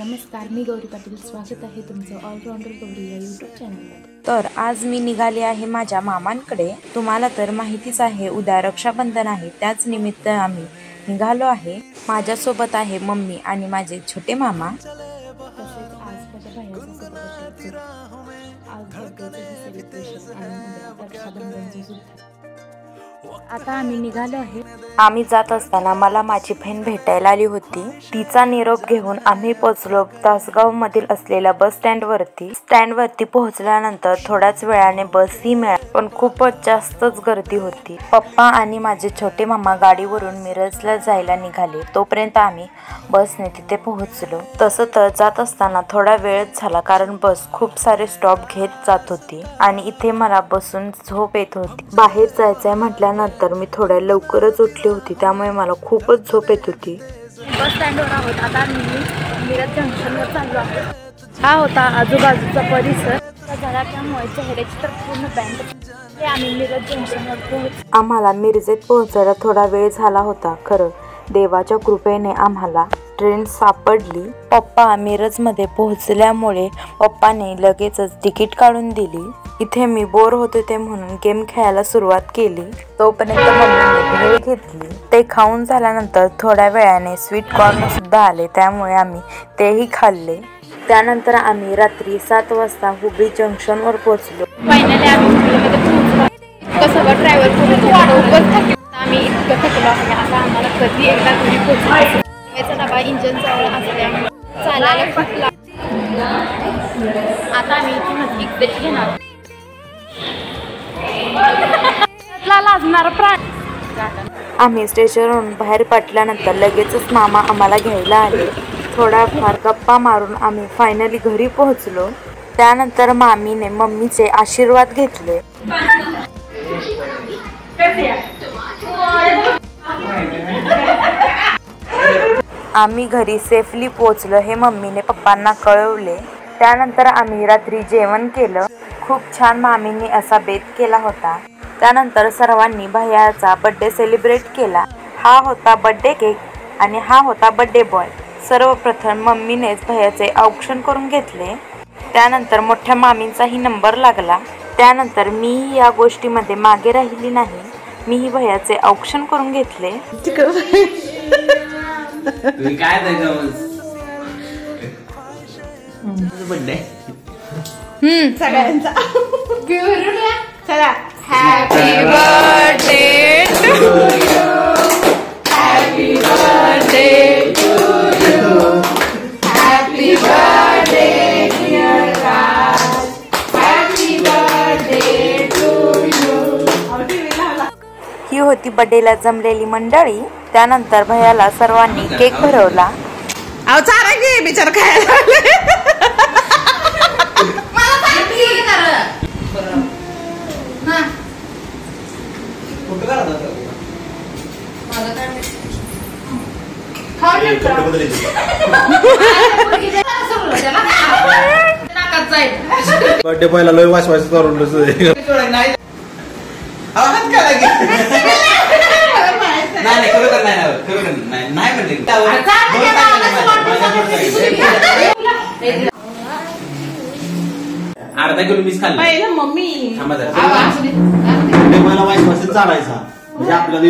नमस्कार, मी गौरी पाटील. स्वागत आहे तुमचं ऑलराऊंडर गौरी या यूट्यूब चॅनलमध्ये. तर आज मी निघाले आहे माझ्या मामांकडे. तुम्हाला तर माहितीच आहे उद्या रक्षाबंधन आहे, त्याच निमित्त आम्ही निघालो आहे. माझ्यासोबत आहे मम्मी आणि माझे छोटे मामा. तसेच आज माझ्या भावाचं आज बर्थडेचं सेलिब्रेशन आणि रक्षाबंधनची सुद्धा. आता आम्ही निघालो आहे. आम्ही जात असताना मला माझी बहीण भेटायला आली होती. तिचा निरोप घेऊन आम्ही पोहोचलो तासगाव मधील असलेल्या बस स्टँडवरती पोहोचल्यानंतर थोड्याच वेळाने बसही मिळाली, पण खूपच जास्तच गर्दी होती. पप्पा आणि माझे छोटे मामा गाडीवरून मिरजला जायला निघाले, तोपर्यंत आम्ही बसने तिथे पोहोचलो. तसं तर जात असताना थोडा वेळच झाला, कारण बस खूप सारे स्टॉप घेत जात होती आणि इथे मला बसून झोप येत होती. बाहेर जायचंय म्हटल्यानंतर मी थोड्या लवकरच उठली होती, त्यामुळे मला खूपच झोप येत होती. बस स्टँडवर आहोत. आता मी मिरज जंक्शनवर चाललो आहे. हा होता आजूबाजूचा परिसर. जरा त्यामुळे चेहऱ्याची तर पूर्ण बँड. आम्ही मिरज जंक्शनवर पोहोच. आम्हाला मिरजेत पोहोचायला थोडा वेळ झाला होता. खरं देवाच्या कृपेने आम्हाला ट्रेन सापडली. पप्पा मिरजमध्ये पोहोचल्यामुळे पप्पाने लगेचच तिकीट काढून दिली. इथे मी बोर होत होते म्हणून गेम खेळायला सुरुवात केली. तोपर्यंत मम्मीने भेळ घेतली. ते खाऊन झाल्यानंतर थोड्या वेळाने स्वीट कॉर्न सुद्धा आले, त्यामुळे आम्ही तेही खाल्ले. त्यानंतर आम्ही रात्री 7 वाजता हुबळी जंक्शनवर पोहोचलो. फायनली आम्ही हुबळीमध्ये पोहोचलो. इतकं सगळं ट्रॅव्हल करून आम्ही इतकं थकलो आहे. आता आम्हाला कधी एकदा घरी पोहोचलो. याचा डबा इंजिन जवळ असल्यामुळे चालायला खूप लागतं. आता आम्ही इथून एक्झिट घेणार. लाजणार प्राणी. आम्ही स्टेशनवरून बाहेर पडल्यानंतर लगेचच मामा आम्हाला घ्यायला आले. थोडाफार गप्पा मारून आम्ही फायनली घरी पोहोचलो. त्यानंतर मामीने मम्मीचे आशीर्वाद घेतले. आम्ही घरी सेफली पोहोचलो हे मम्मीने पप्पांना कळवले. त्यानंतर आम्ही रात्री जेवण केलं. खूप छान मामीने असा बेत केला होता. त्यानंतर सर्वांनी भैयाचा बर्थडे सेलिब्रेट केला. हा होता बर्थडे केक आणि हा होता बर्थडे बॉय. सर्वप्रथम मम्मीनेच भैयाचे औक्षण करून घेतले. त्यानंतर मोठ्या मामींचाही नंबर लागला. त्यानंतर मीही या गोष्टीमध्ये मागे राहिली नाही. मीही भैयाचे औक्षण करून घेतले. सगळ्यांचा चला. Happy birthday to you. Happy birthday to you. Happy birthday dear Raj. Happy birthday to you. ही होती बर्थडेला जमलेली मंडळी. त्यानंतर भैयाला सर्वांनी केक भरवला. चारा घे बिचार खायला. बर्थडे पहिला लय वास करून अर्धा किलो मीच खाल्लं पहिला मम्मी. मला वाईस चालायचा म्हणजे आपल्याला